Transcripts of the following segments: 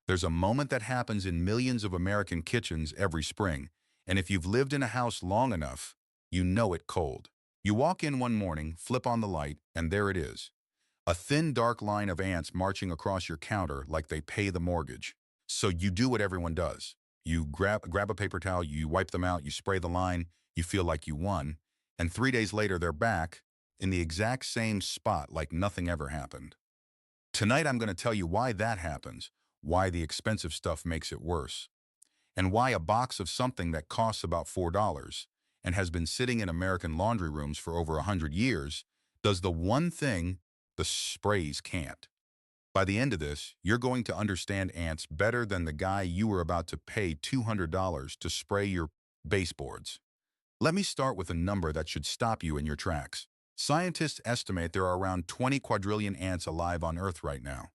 There's a moment that happens in millions of American kitchens every spring, and if you've lived in a house long enough, you know it cold. You walk in one morning, flip on the light, and there it is. A thin, dark line of ants marching across your counter like they pay the mortgage. So you do what everyone does. You grab a paper towel, you wipe them out, you spray the line, you feel like you won, and 3 days later they're back in the exact same spot like nothing ever happened. Tonight I'm going to tell you why that happens, why the expensive stuff makes it worse, and why a box of something that costs about $4 and has been sitting in American laundry rooms for over 100 years does the one thing the sprays can't. By the end of this, you're going to understand ants better than the guy you were about to pay $200 to spray your baseboards. Let me start with a number that should stop you in your tracks. Scientists estimate there are around 20 quadrillion ants alive on Earth right now.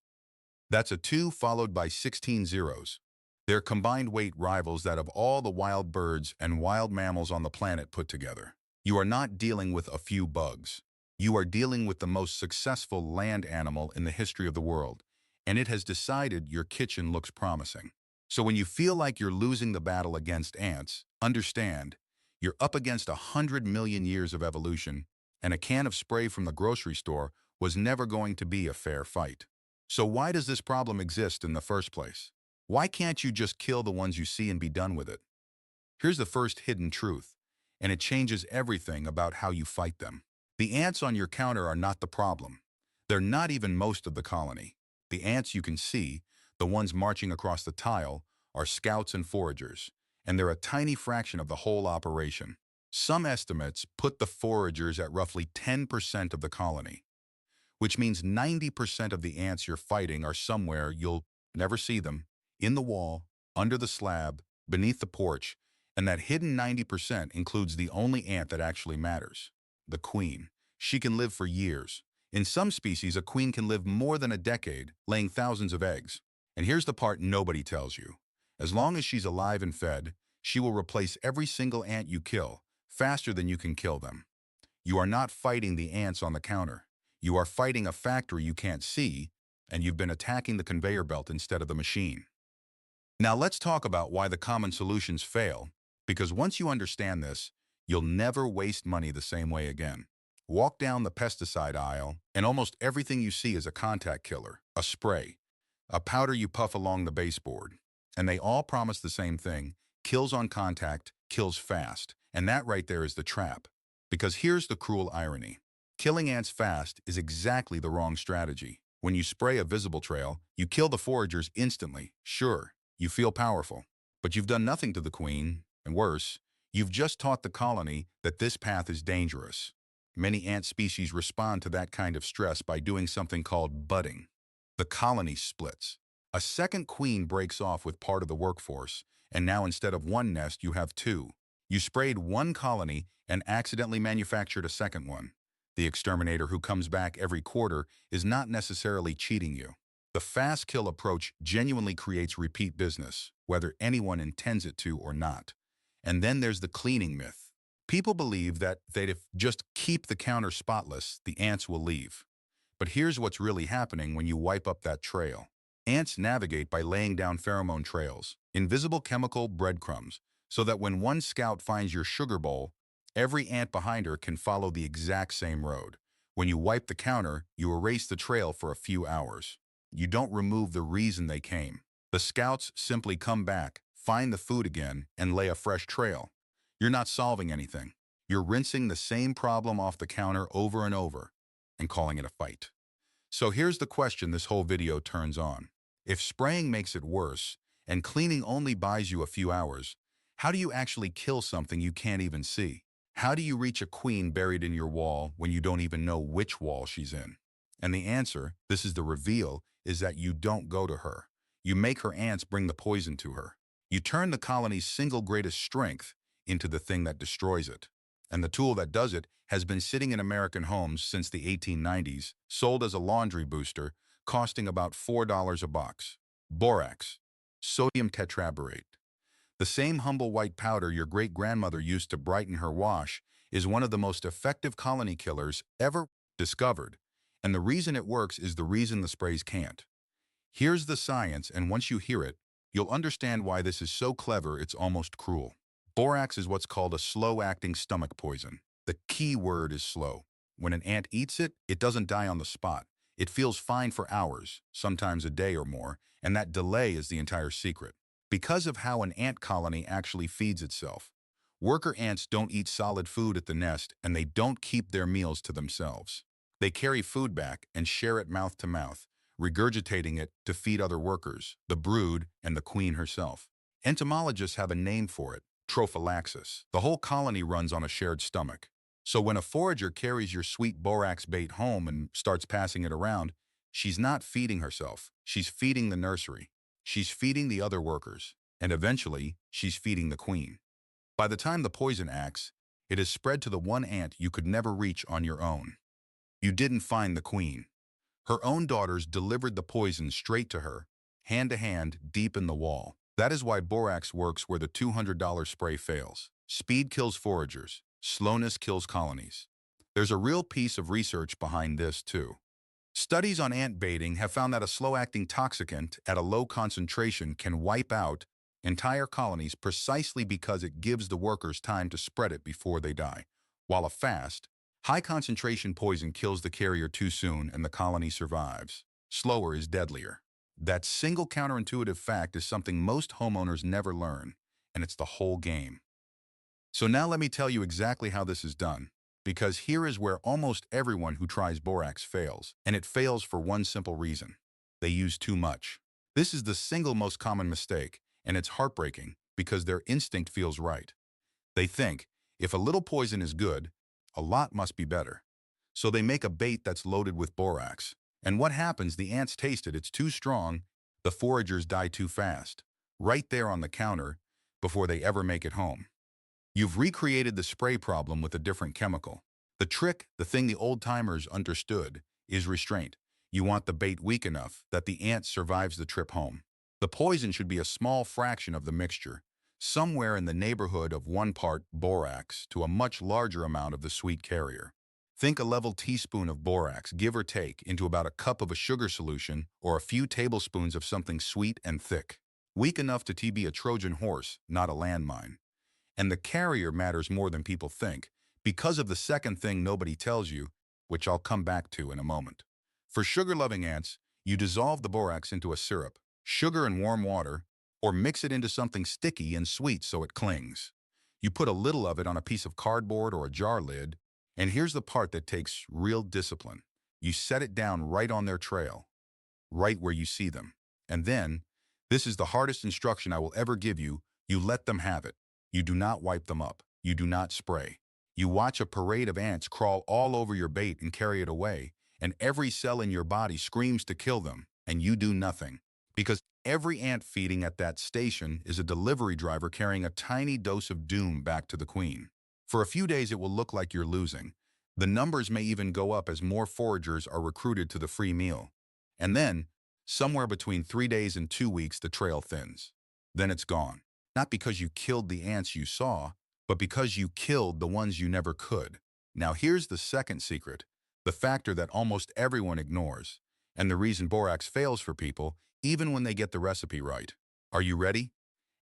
That's a 2 followed by 16 zeros. Their combined weight rivals that of all the wild birds and wild mammals on the planet put together. You are not dealing with a few bugs. You are dealing with the most successful land animal in the history of the world, and it has decided your kitchen looks promising. So when you feel like you're losing the battle against ants, understand, you're up against 100 million years of evolution, and a can of spray from the grocery store was never going to be a fair fight. So why does this problem exist in the first place? Why can't you just kill the ones you see and be done with it? Here's the first hidden truth, and it changes everything about how you fight them. The ants on your counter are not the problem. They're not even most of the colony. The ants you can see, the ones marching across the tile, are scouts and foragers, and they're a tiny fraction of the whole operation. Some estimates put the foragers at roughly 10% of the colony, which means 90% of the ants you're fighting are somewhere you'll never see them, in the wall, under the slab, beneath the porch, and that hidden 90% includes the only ant that actually matters, the queen. She can live for years. In some species, a queen can live more than a decade, laying thousands of eggs. And here's the part nobody tells you. As long as she's alive and fed, she will replace every single ant you kill, faster than you can kill them. You are not fighting the ants on the counter. You are fighting a factory you can't see, and you've been attacking the conveyor belt instead of the machine. Now let's talk about why the common solutions fail, because once you understand this, you'll never waste money the same way again. Walk down the pesticide aisle, and almost everything you see is a contact killer, a spray, a powder you puff along the baseboard. And they all promise the same thing: kills on contact, kills fast. And that right there is the trap. Because here's the cruel irony. Killing ants fast is exactly the wrong strategy. When you spray a visible trail, you kill the foragers instantly. Sure, you feel powerful, but you've done nothing to the queen, and worse, you've just taught the colony that this path is dangerous. Many ant species respond to that kind of stress by doing something called budding. The colony splits. A second queen breaks off with part of the workforce, and now instead of one nest, you have two. You sprayed one colony and accidentally manufactured a second one. The exterminator who comes back every quarter is not necessarily cheating you. The fast kill approach genuinely creates repeat business, whether anyone intends it to or not. And then there's the cleaning myth. People believe that if just keep the counter spotless, the ants will leave. But here's what's really happening when you wipe up that trail. Ants navigate by laying down pheromone trails, invisible chemical breadcrumbs, so that when one scout finds your sugar bowl, every ant behind her can follow the exact same road. When you wipe the counter, you erase the trail for a few hours. You don't remove the reason they came. The scouts simply come back, find the food again, and lay a fresh trail. You're not solving anything. You're rinsing the same problem off the counter over and over and calling it a fight. So here's the question this whole video turns on. If spraying makes it worse and cleaning only buys you a few hours, how do you actually kill something you can't even see? How do you reach a queen buried in your wall when you don't even know which wall she's in? And the answer, this is the reveal, is that you don't go to her. You make her ants bring the poison to her. You turn the colony's single greatest strength into the thing that destroys it. And the tool that does it has been sitting in American homes since the 1890s, sold as a laundry booster, costing about $4 a box. Borax, sodium tetraborate. The same humble white powder your great-grandmother used to brighten her wash is one of the most effective colony killers ever discovered. And the reason it works is the reason the sprays can't. Here's the science, and once you hear it, you'll understand why this is so clever it's almost cruel. Borax is what's called a slow-acting stomach poison. The key word is slow. When an ant eats it, it doesn't die on the spot. It feels fine for hours, sometimes a day or more, and that delay is the entire secret. Because of how an ant colony actually feeds itself. Worker ants don't eat solid food at the nest, and they don't keep their meals to themselves. They carry food back and share it mouth to mouth, regurgitating it to feed other workers, the brood, and the queen herself. Entomologists have a name for it, trophallaxis. The whole colony runs on a shared stomach. So when a forager carries your sweet borax bait home and starts passing it around, she's not feeding herself. She's feeding the nursery. She's feeding the other workers. And eventually, she's feeding the queen. By the time the poison acts, it has spread to the one ant you could never reach on your own. You didn't find the queen. Her own daughters delivered the poison straight to her, hand to hand, deep in the wall. That is why borax works where the $200 spray fails. Speed kills foragers. Slowness kills colonies. There's a real piece of research behind this, too. Studies on ant baiting have found that a slow-acting toxicant at a low concentration can wipe out entire colonies precisely because it gives the workers time to spread it before they die, while a fast, high-concentration poison kills the carrier too soon and the colony survives. Slower is deadlier. That single counterintuitive fact is something most homeowners never learn, and it's the whole game. So now let me tell you exactly how this is done, because here is where almost everyone who tries borax fails, and it fails for one simple reason. They use too much. This is the single most common mistake, and it's heartbreaking because their instinct feels right. They think, if a little poison is good, a lot must be better. So they make a bait that's loaded with borax. And what happens? The ants taste it, it's too strong, the foragers die too fast, right there on the counter, before they ever make it home. You've recreated the spray problem with a different chemical. The trick, the thing the old-timers understood, is restraint. You want the bait weak enough that the ant survives the trip home. The poison should be a small fraction of the mixture, somewhere in the neighborhood of 1 part borax to a much larger amount of the sweet carrier. Think a level teaspoon of borax, give or take, into about a cup of a sugar solution or a few tablespoons of something sweet and thick. Weak enough to be a Trojan horse, not a landmine. And the carrier matters more than people think, because of the second thing nobody tells you, which I'll come back to in a moment. For sugar-loving ants, you dissolve the borax into a syrup, sugar and warm water, or mix it into something sticky and sweet so it clings. You put a little of it on a piece of cardboard or a jar lid, and here's the part that takes real discipline. You set it down right on their trail, right where you see them. And then, this is the hardest instruction I will ever give you, you let them have it. You do not wipe them up. You do not spray. You watch a parade of ants crawl all over your bait and carry it away, and every cell in your body screams to kill them, and you do nothing. Because every ant feeding at that station is a delivery driver carrying a tiny dose of doom back to the queen. For a few days it will look like you're losing. The numbers may even go up as more foragers are recruited to the free meal. And then, somewhere between 3 days and 2 weeks, the trail thins. Then it's gone. Not because you killed the ants you saw, but because you killed the ones you never could. Now here's the second secret, the factor that almost everyone ignores, and the reason borax fails for people, even when they get the recipe right. Are you ready?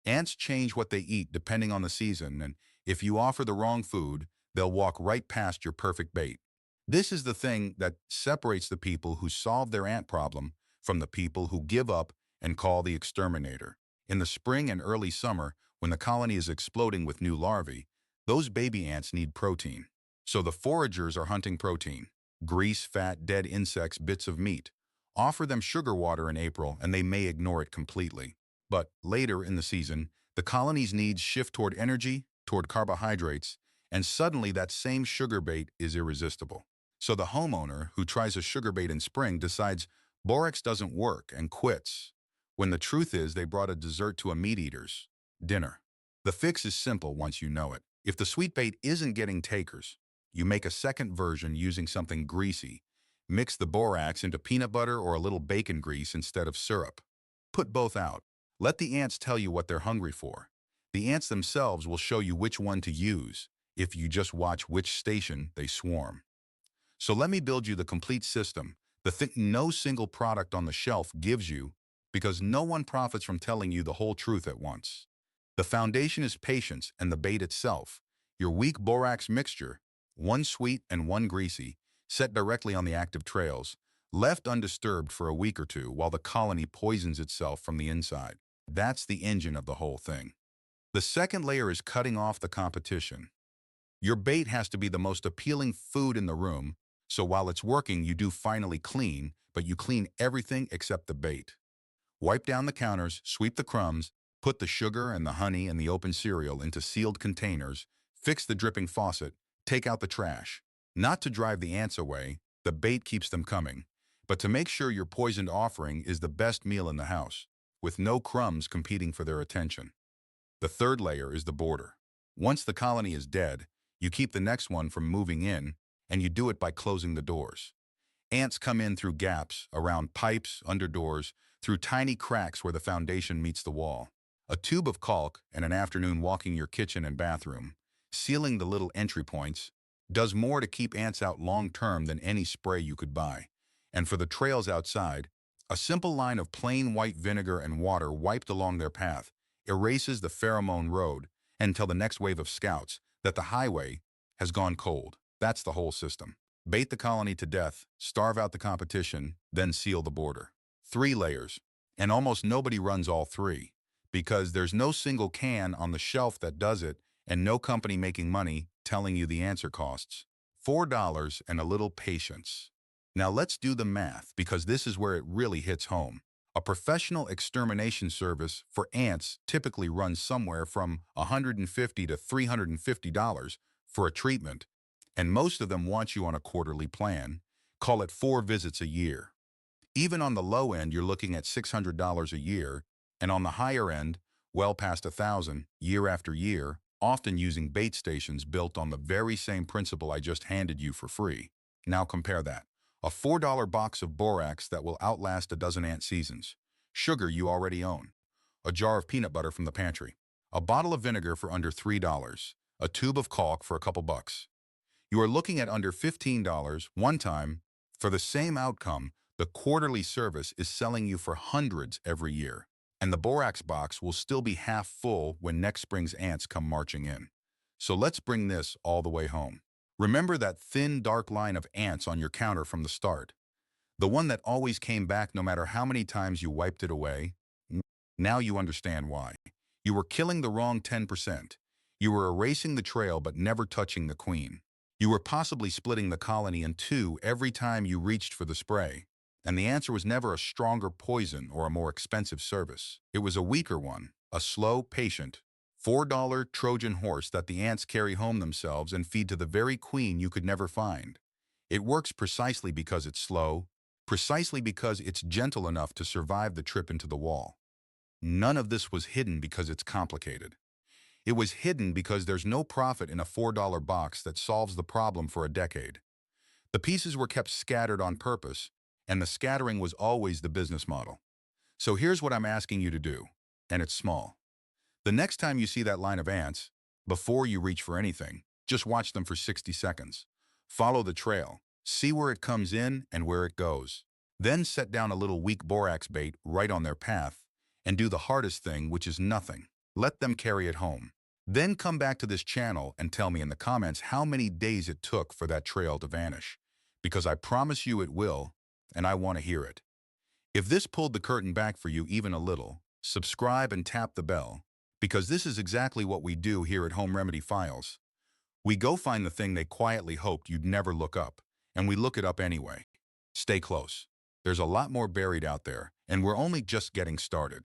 Ants change what they eat depending on the season, and if you offer the wrong food, they'll walk right past your perfect bait. This is the thing that separates the people who solve their ant problem from the people who give up and call the exterminator. In the spring and early summer, when the colony is exploding with new larvae, those baby ants need protein. So the foragers are hunting protein. Grease, fat, dead insects, bits of meat. Offer them sugar water in April and they may ignore it completely. But later in the season, the colony's needs shift toward energy, toward carbohydrates, and suddenly that same sugar bait is irresistible. So the homeowner who tries a sugar bait in spring decides borax doesn't work and quits, when the truth is they brought a dessert to a meat-eater's dinner. The fix is simple once you know it. If the sweet bait isn't getting takers, you make a second version using something greasy. Mix the borax into peanut butter or a little bacon grease instead of syrup. Put both out. Let the ants tell you what they're hungry for. The ants themselves will show you which one to use if you just watch which station they swarm. So let me build you the complete system, the thing no single product on the shelf gives you, because no one profits from telling you the whole truth at once. The foundation is patience and the bait itself, your weak borax mixture, one sweet and one greasy, set directly on the active trails, left undisturbed for a week or two while the colony poisons itself from the inside. That's the engine of the whole thing. The second layer is cutting off the competition. Your bait has to be the most appealing food in the room, so while it's working, you do finally clean, but you clean everything except the bait. Wipe down the counters, sweep the crumbs, put the sugar and the honey and the open cereal into sealed containers, fix the dripping faucet, take out the trash. Not to drive the ants away, the bait keeps them coming, but to make sure your poisoned offering is the best meal in the house, with no crumbs competing for their attention. The third layer is the border. Once the colony is dead, you keep the next one from moving in, and you do it by closing the doors. Ants come in through gaps, around pipes, under doors, through tiny cracks where the foundation meets the wall. A tube of caulk and an afternoon walking your kitchen and bathroom, sealing the little entry points, does more to keep ants out long-term than any spray you could buy. And for the trails outside, a simple line of plain white vinegar and water wiped along their path erases the pheromone road and tell the next wave of scouts that the highway has gone cold. That's the whole system. Bait the colony to death, starve out the competition, then seal the border. 3 layers, and almost nobody runs all 3, because there's no single can on the shelf that does it and no company making money telling you the answer costs $4 and a little patience. Now let's do the math, because this is where it really hits home. A professional extermination service for ants typically runs somewhere from $150 to $350 for a treatment, and most of them want you on a quarterly plan. Call it 4 visits a year. Even on the low end, you're looking at $600 a year, and on the higher end, well past $1,000 year after year, often using bait stations built on the very same principle I just handed you for free. Now compare that. A $4 box of borax that will outlast a dozen ant seasons. Sugar you already own. A jar of peanut butter from the pantry. A bottle of vinegar for under $3. A tube of caulk for a couple bucks. You are looking at under $15 one time. For the same outcome, the quarterly service is selling you for hundreds every year. And the borax box will still be half full when next spring's ants come marching in. So let's bring this all the way home. Remember that thin, dark line of ants on your counter from the start? The one that always came back no matter how many times you wiped it away? Now you understand why. You were killing the wrong 10%. You were erasing the trail but never touching the queen. You were possibly splitting the colony in 2 every time you reached for the spray. And the answer was never a stronger poison or a more expensive service. It was a weaker one, a slow, patient, $4 Trojan horse that the ants carry home themselves and feed to the very queen you could never find. It works precisely because it's slow, precisely because it's gentle enough to survive the trip into the wall. None of this was hidden because it's complicated. It was hidden because there's no profit in a $4 box that solves the problem for a decade. The pieces were kept scattered on purpose, and the scattering was always the business model. So here's what I'm asking you to do, and it's small. The next time you see that line of ants, before you reach for anything, just watch them for 60 seconds. Follow the trail, see where it comes in and where it goes. Then set down a little weak borax bait right on their path, and do the hardest thing, which is nothing. Let them carry it home. Then come back to this channel and tell me in the comments how many days it took for that trail to vanish. Because I promise you it will, and I want to hear it. If this pulled the curtain back for you even a little, subscribe and tap the bell, because this is exactly what we do here at Home Remedy Files. We go find the thing they quietly hoped you'd never look up, and we look it up anyway. Stay close. There's a lot more buried out there, and we're only just getting started.